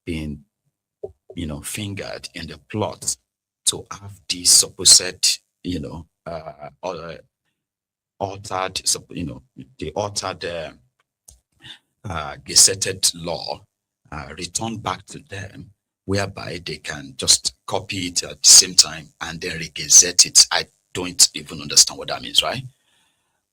been, fingered in the plot to have this supposed, altered, the altered gazetted law returned back to them, whereby they can just copy it at the same time and then re-gazette it. I don't even understand what that means, right?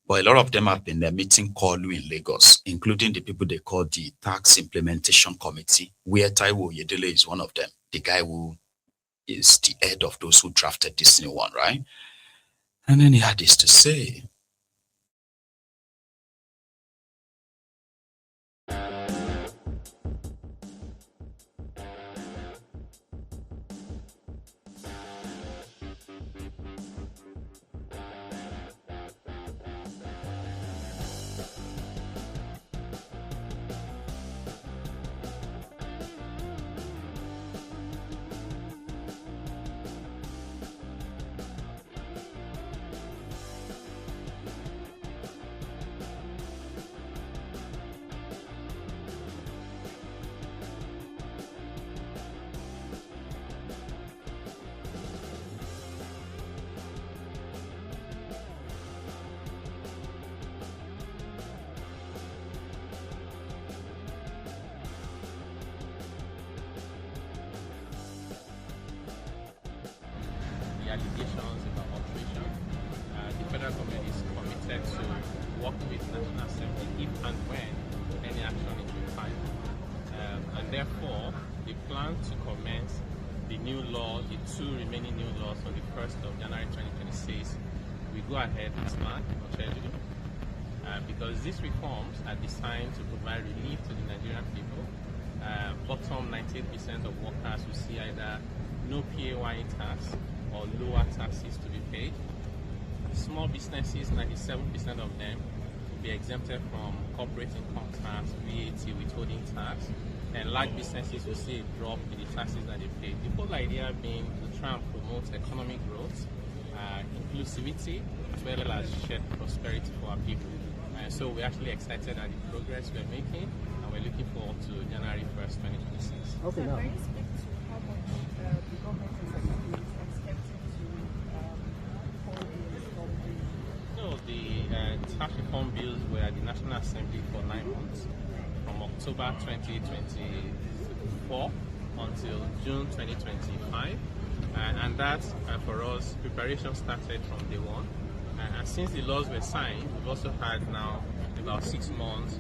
But a lot of them have been meeting Kolu in Lagos, including the people they call the Tax Implementation Committee, where Taiwo Oyedele is one of them, the guy who is the head of those who drafted this new one, right? And then he had this to say. The allegations about alteration. The federal government is committed to working with National Assembly if and when any action is required. And therefore, they plan to commence the new law, the two remaining new laws on the 1st of January 2026. We go ahead as planned or scheduled, because these reforms are designed to provide relief to the Nigerian people. Bottom 98% of workers will see either no PAYE tax or lower taxes to be paid. Small businesses, 97% of them will be exempted from corporate income tax, VAT, withholding tax, and large businesses will see a drop in the taxes that they pay. The whole idea being to try and promote economic growth, inclusivity, as well as shared prosperity for our people. So we're actually excited at the progress we're making, and we're looking forward to January 1st, 2026. Okay, now. Can you speak to how much the government is expecting to hold the reform bill? So the tax reform bills were at the National Assembly for 9 months, from October 2024 until June 2025. And that, for us, preparation started from day one. And since the laws were signed, we've also had now about 6 months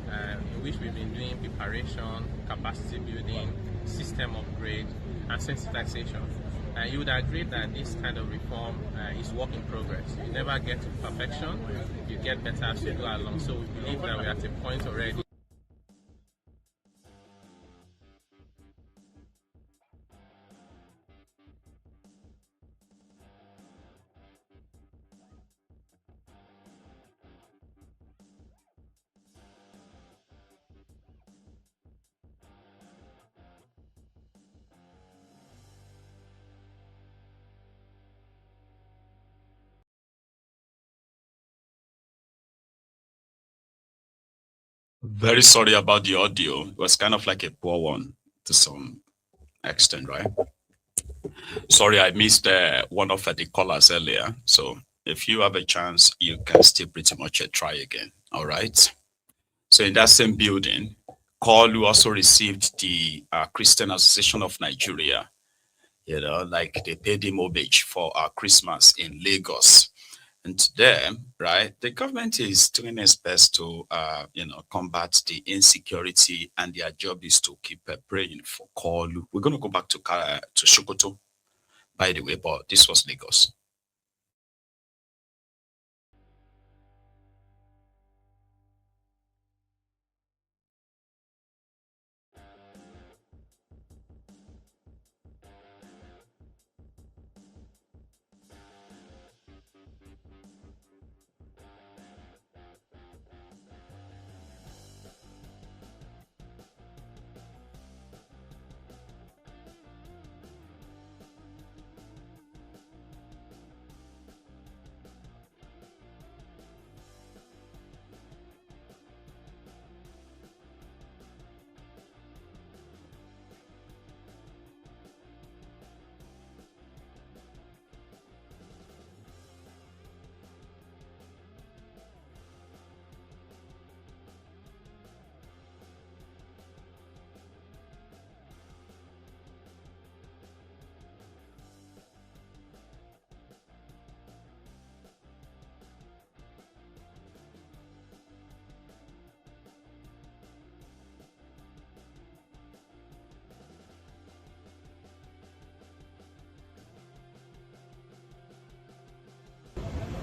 in which we've been doing preparation, capacity building, system upgrade, and sensitization. You would agree that this kind of reform is work in progress. You never get to perfection, you get better as you go along. So we believe that we're at a point already. Very sorry about the audio. It was kind of like a poor one to some extent, right? Sorry, I missed one of the callers earlier. So if you have a chance, you can still pretty much try again. All right. So in that same building, Kalu also received the Christian Association of Nigeria. Like they paid him homage for Christmas in Lagos. And to them, right, the government is doing its best to, combat the insecurity, and their job is to keep praying for Kalu. We're going to go back to Sokoto, by the way, but this was Lagos.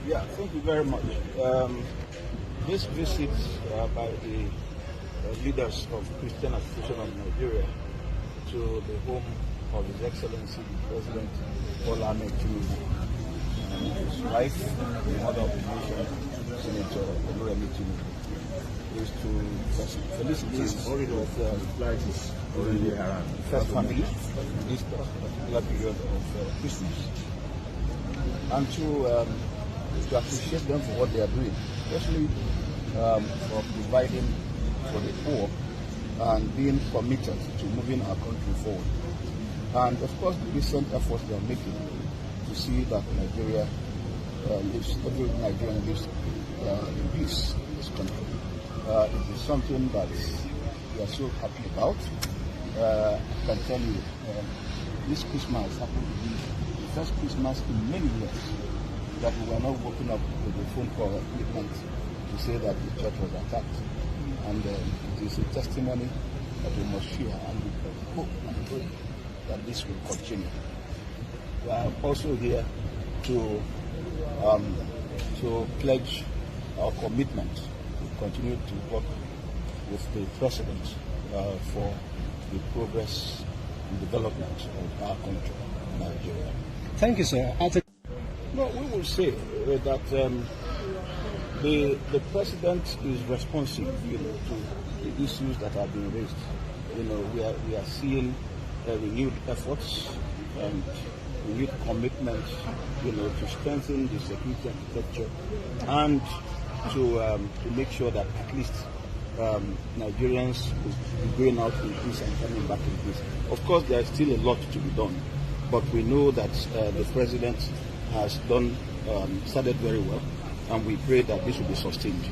Yeah, thank you very much. This visit by the leaders of Christian Association of Nigeria to the home of His Excellency President Bola Ahmed Tinubu and his wife, the mother of the nation, Senator Oluremi Tinubu, is to felicitate the first family in this particular period of Christmas, and to appreciate them for what they are doing, especially for providing for the poor and being committed to moving our country forward. And of course, the recent efforts they are making to see that Nigeria every Nigerian lives in peace in this country. It is something that we are so happy about. I can tell you, this Christmas happened to be the first Christmas in many years that we were not waking up with a phone call at midnight to say that the church was attacked. And it is a testimony that we must share, and we hope and pray that this will continue. We are also here to pledge our commitment to continue to work with the President for the progress and development of our country, Nigeria. Thank you, sir. No, we will say that the President is responsive, to the issues that are being raised. We are seeing renewed efforts and renewed commitment, to strengthen the security architecture and to make sure that at least Nigerians will be going out in peace and coming back in peace. Of course, there is still a lot to be done, but we know that the President has started very well, and we pray that this will be sustained.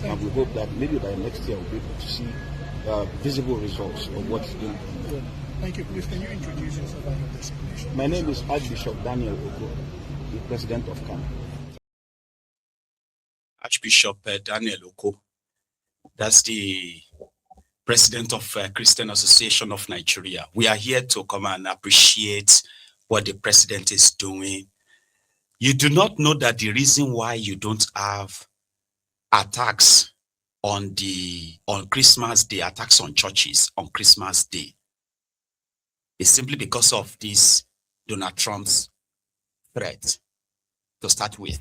And we hope that maybe by next year we'll be able to see visible results of what's being done. Thank you. Please, can you introduce yourself and your designation? My name is Archbishop Daniel Oko, the President of Kano. Archbishop Daniel Oko, that's the President of Christian Association of Nigeria. We are here to come and appreciate what the President is doing. You do not know that the reason why you don't have attacks on Christmas Day, attacks on churches on Christmas Day, is simply because of this Donald Trump's threat to start with.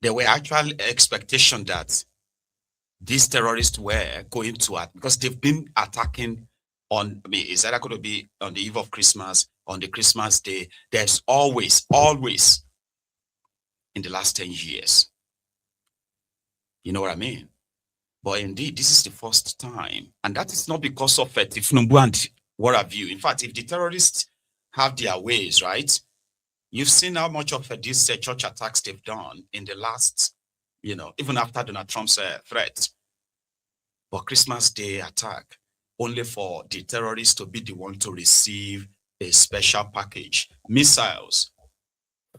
There were actual expectation that these terrorists were going to act, because they've been attacking is that going to be on the eve of Christmas, on the Christmas Day? There's always in the last 10 years. You know what I mean? But indeed, this is the first time. And that is not because of Tifnumbu and what have you. In fact, if the terrorists have their ways, right? You've seen how much of these church attacks they've done in the last, even after Donald Trump's threat. But Christmas Day attack, only for the terrorists to be the one to receive a special package, missiles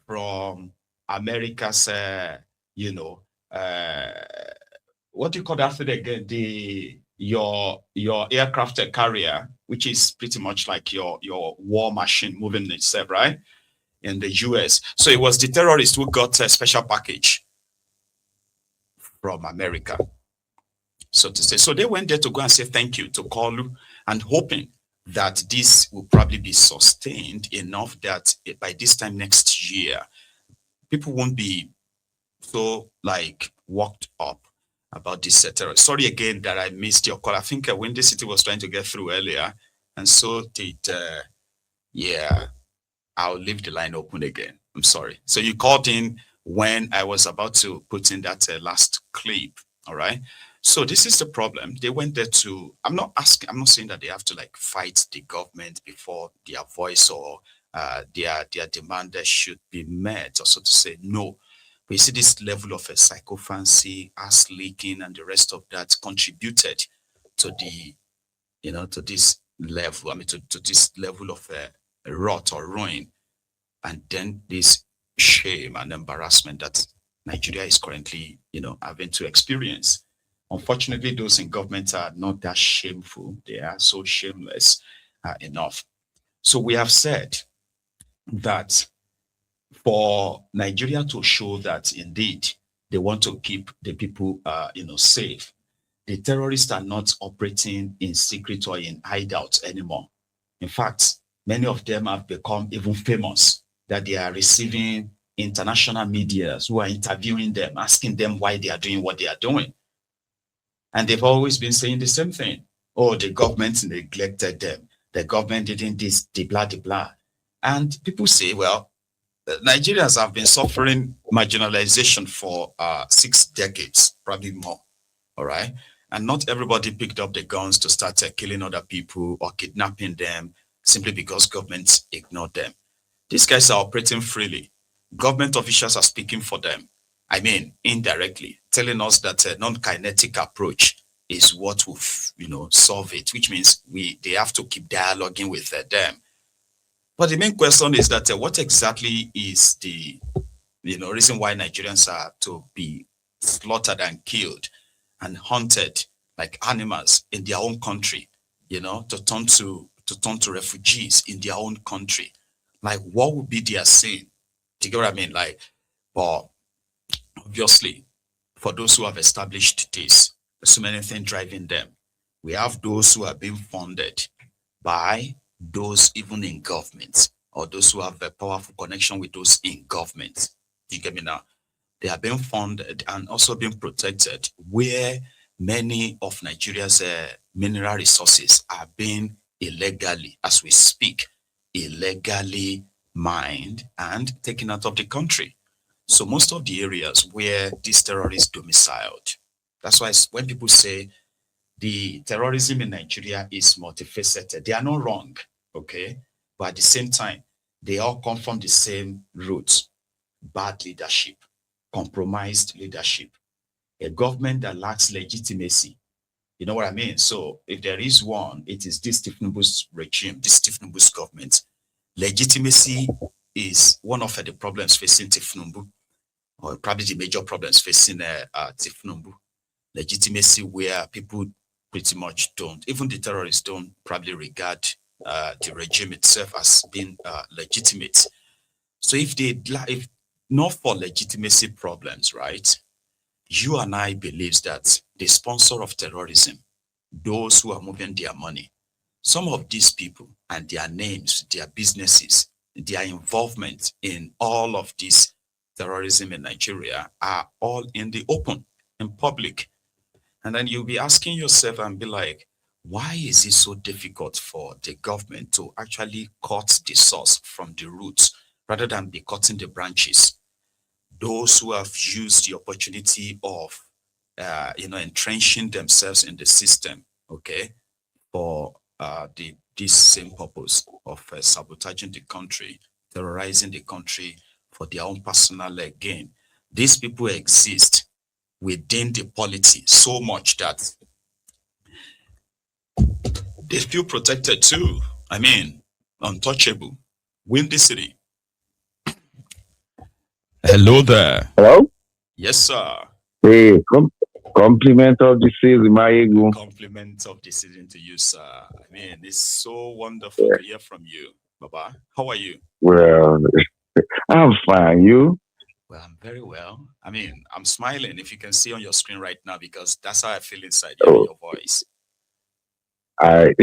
from America's, what do you call that thing again? Your aircraft carrier, which is pretty much like your war machine moving itself, right? In the US. So it was the terrorists who got a special package from America, so to say. So they went there to go and say thank you to Kolu, and hoping that this will probably be sustained enough that by this time next year, people won't be so worked up about this terror. Sorry again that I missed your call. I think Windy City was trying to get through earlier, and so did I'll leave the line open again. I'm sorry. So you called in when I was about to put in that last clip. All right. So this is the problem. They went there to, I'm not saying that they have to fight the government before their voice or their demand should be met, or so to say. No. We see this level of psychophancy, ass leaking, and the rest of that contributed to the, to this level. To this level of rot or ruin, and then this shame and embarrassment that Nigeria is currently, having to experience. Unfortunately, those in government are not that shameful. They are so shameless enough. So we have said that for Nigeria to show that indeed they want to keep the people, safe, the terrorists are not operating in secret or in hideouts anymore. In fact, many of them have become even famous, that they are receiving international media who are interviewing them, asking them why they are doing what they are doing. And they've always been saying the same thing. Oh, the government neglected them. The government didn't this, the blah, the blah. And people say, well, Nigerians have been suffering marginalization for 6 decades, probably more. All right. And not everybody picked up the guns to start killing other people or kidnapping them simply because governments ignored them. These guys are operating freely. Government officials are speaking for them. I mean, indirectly, telling us that a non-kinetic approach is what will, solve it, which means they have to keep dialoguing with them. But the main question is that what exactly is the, reason why Nigerians are to be slaughtered and killed and hunted like animals in their own country, to turn to refugees in their own country? Like, what would be their sin? Do you get what I mean? Like, but obviously, for those who have established this, there's so many things driving them. We have those who are being funded by those even in government, or those who have a powerful connection with those in government. Do you get me now? They are being funded and also being protected, where many of Nigeria's mineral resources are being illegally, as we speak, illegally mined and taken out of the country. So most of the areas where these terrorists domiciled, that's why when people say the terrorism in Nigeria is multifaceted, they are not wrong, okay? But at the same time, they all come from the same roots: bad leadership, compromised leadership, a government that lacks legitimacy. You know what I mean? So if there is one, it is this Tinubu's regime, this Tinubu's government. Legitimacy is one of the problems facing Tinubu, or probably the major problems facing Tinubu. Legitimacy, where people pretty much don't, even the terrorists don't probably regard the regime itself as being legitimate. So if not for legitimacy problems, right? You and I believes that the sponsor of terrorism, those who are moving their money, some of these people and their names, their businesses, their involvement in all of this terrorism in Nigeria are all in the open, in public. And then you'll be asking yourself and be like, why is it so difficult for the government to actually cut the source from the roots rather than be cutting the branches? Those who have used the opportunity of, entrenching themselves in the system, okay, for this same purpose of sabotaging the country, terrorizing the country for their own personal gain. These people exist within the polity so much that they feel protected too. I mean, untouchable. Windy City. Hello there. Hello? Yes, sir. Hey, compliment of the season, Maiyegun. Compliment of the season to you, sir. I mean, it's so wonderful to hear from you, Baba. How are you? Well, I'm fine. You? Well, I'm very well. I mean, I'm smiling, if you can see on your screen right now, because that's how I feel inside hearing your voice. I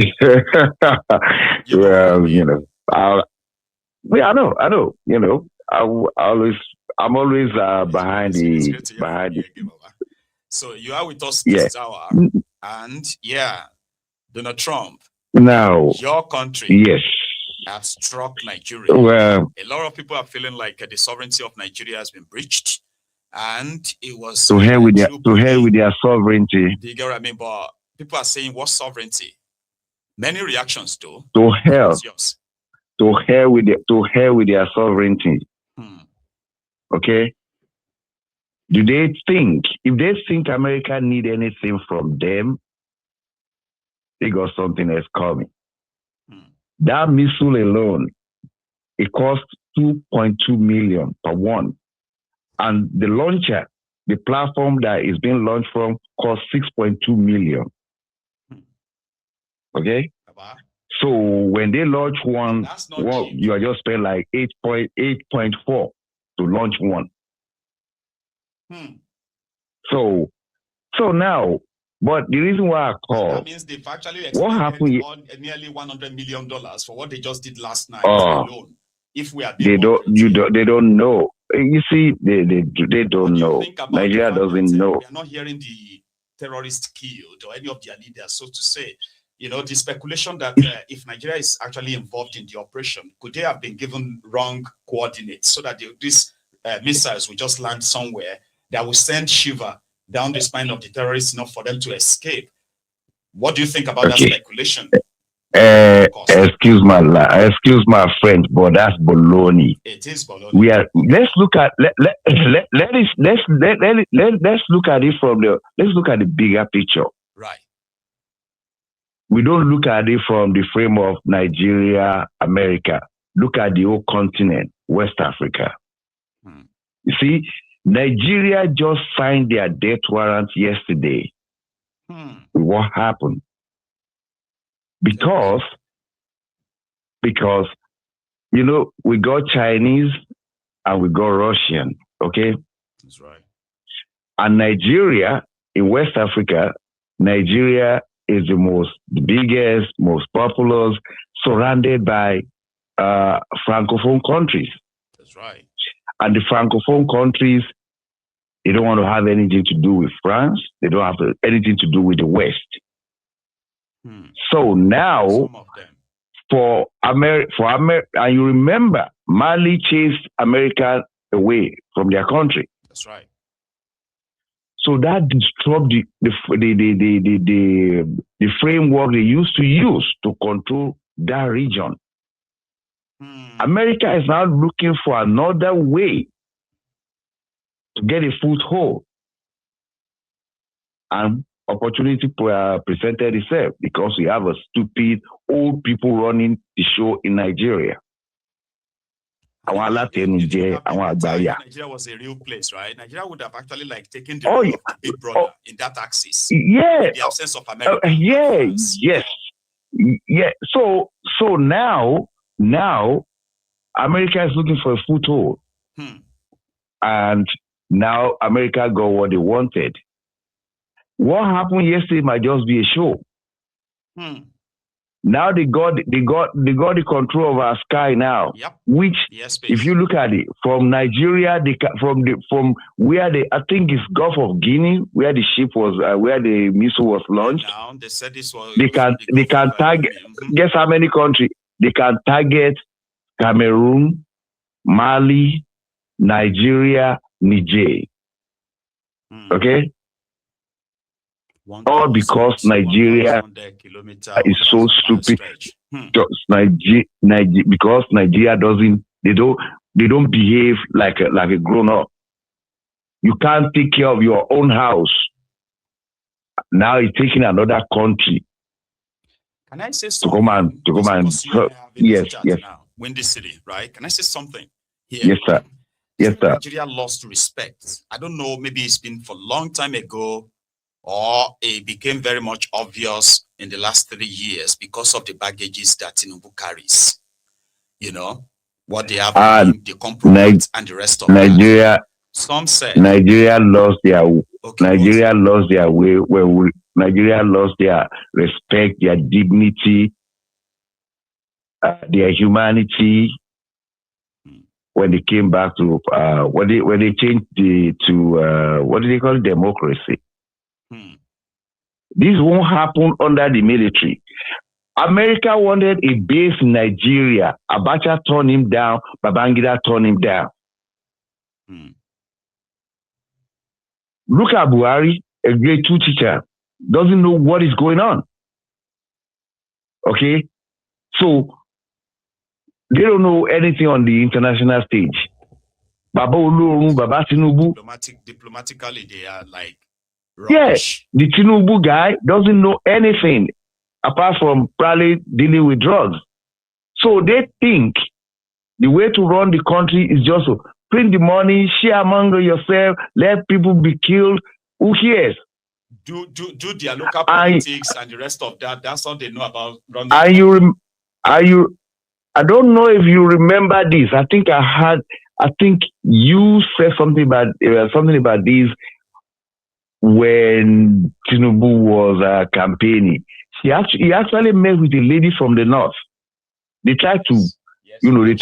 You know what I mean? I know. I'm always behind It's the good to hear behind from the you again, Baba. So you are with us yeah. this hour, and Donald Trump, Now, your country, yes. has struck Nigeria. Well, A lot of people are feeling like the sovereignty of Nigeria has been breached, and it was to hell with their sovereignty. Do you get what I mean? But people are saying, what sovereignty? Many reactions though. To hell. What's yours? To hell with their sovereignty. Okay? If they think America need anything from them, they got something else coming. That missile alone, it cost 2.2 million per one. And the launcher, the platform that is being launched from, cost 6.2 million. Okay? So when they launch one, you are just paying like 8.4. to launch one. Hmm. So now, but the reason why I call, that means they've actually what happened? Nearly $100 million for what they just did last night Oh, alone. If we are they don't know. You see, they don't know. Nigeria doesn't know. We are not hearing the terrorists killed or any of their leaders, so to say. You know, the speculation that if Nigeria is actually involved in the operation, could they have been given wrong coordinates so that these missiles will just land somewhere that will send shiver down the spine of the terrorists enough for them to escape? What do you think about that speculation? Excuse my French, but that's baloney. It is baloney. Let's look at let's look at the bigger picture. Right. We don't look at it from the frame of Nigeria, America. Look at the whole continent, West Africa. You see, Nigeria just signed their death warrant yesterday. What happened? Because you know, we got Chinese and we got Russian, okay? That's right. And Nigeria, in West Africa, Nigeria is the biggest, most populous, surrounded by Francophone countries. That's right. And the Francophone countries, they don't want to have anything to do with France. They don't have anything to do with the West. So now, some of them. for America, and you remember, Mali chased America away from their country. That's right. So that disrupted the framework they used to use to control that region. America is now looking for another way to get a foothold. And opportunity presented itself because we have a stupid old people running the show in Nigeria. Nigeria was a real place, right? Nigeria would have actually taken the role of the big brother in that axis. Yeah. In the absence of America. Yeah. So now America is looking for a foothold. And now America got what they wanted. What happened yesterday might just be a show. Now they got the control of our sky now. Yep. Which, if you look at it from Nigeria, from where I think it's Gulf of Guinea, where the ship was, where the missile was launched. Now they said this was. They can target. Guess how many countries they can target? Cameroon, Mali, Nigeria, Niger. Okay. All because Nigeria is so stupid. Because Nigeria they don't behave like a grown up. You can't take care of your own house. Now you're taking another country. Can I say something? To come and yes. Windy City, right? Can I say something here? Yes, sir. Yes, sir. Nigeria lost respect. I don't know, maybe it's been for a long time ago, or it became very much obvious in the last 3 years because of the baggages that Tinubu carries. You know, what they have, the compromise and the rest of Nigeria. That. Some said Nigeria lost their way. Nigeria lost their respect, their dignity, their humanity when they came back to when they changed to what do they call it? Democracy. This won't happen under the military. America wanted a base in Nigeria. Abacha turned him down. Babangida turned him down. Look at Buhari, a grade 2 teacher, doesn't know what is going on. Okay? So, they don't know anything on the international stage. Baba Oluorun, Baba Tinubu. Diplomatically, they are like rubbish. Yeah, the Tinubu guy doesn't know anything apart from probably dealing with drugs. So they think the way to run the country is just to print the money, share among yourself, let people be killed. Who cares? Do their local politics and the rest of that. That's all they know about running. I don't know if you remember this. I think I I think you said something about this when Tinubu was campaigning. He actually met with a lady from the north. They tried to, Yes. they